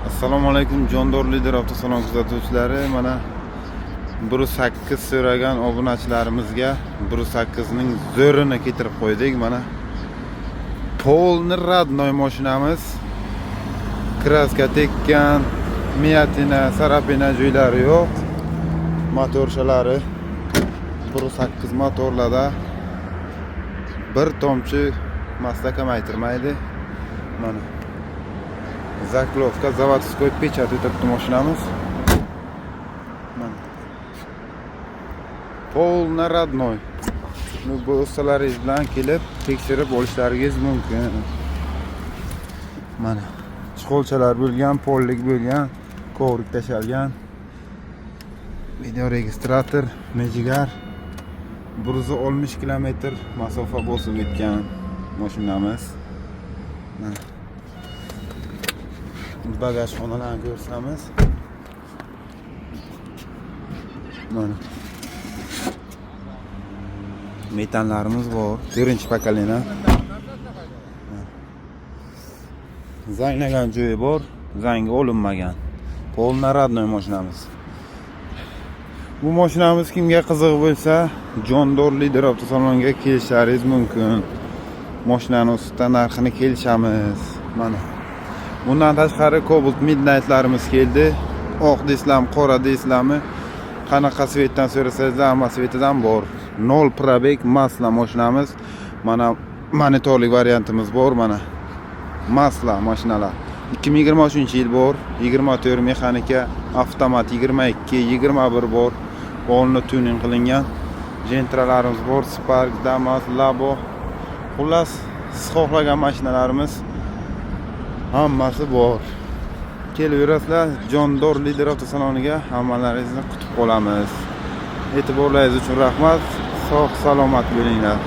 Assalomu alaykum Jondor Lider avtosalon kuzatuvchilari. Mana 1.8 so'ragan obunachilarimizga 1.8 ning zo'rini keltirib qo'ydik. Mana polni radnoy mashinamiz. Kraska tekkan, miyatina, sarapina joylari yo'q. Motorshalari 1.8 motorlarda bir tomchi masta kamaytirmaydi. Mana zaklovka, zavodskoy pechat o'tibdi mashinamiz. Mana polna radnoy. Bu ustalaringiz bilan kelib tekshirib olishlaringiz mumkin. Mana chiqolchalar bo'lgan, pollik bo'lgan, kovrik tashalgan. Video registrator, mejigar 160 km masofa bosib o'tgan mashinamiz. Mana bagaj xonalarni ko'rsamiz. Mana metanlarimiz bor, 4-chi pokoleniya. Zanglagan joyi bor, zangi olinmagan. Polna radnoy mashinamiz. Bu mashinamiz kimga qiziq bo'lsa, Jondor Lider avtosalonga kelishlaringiz mumkin. Mashinaning ustidan narxini kelishamiz. Mana bundan tashqari Cobalt Midnight'larimiz keldi. Oq deysizlarmi, qora deysizlarmi? Qanaqa svetdan so'rasangiz, hamma svetidan bor. 0 probeg masla mashinamiz. Mana monitorli variantimiz bor. Mana masla mashinalar. 2023-yil bor, 24 mexanika, avtomat 22, 21 bor. Polni tuning qilingan. Gentralarimiz bor, Spark, Damas, Labo. Xullas, siz xohlagan mashinalarimiz hammasi bor. Kelaverasizlar, Jondor Lider avtosaloniga hammalaringizni kutib qolamiz. E'tiborlaringiz uchun rahmat. Sog' salomat bo'linglar.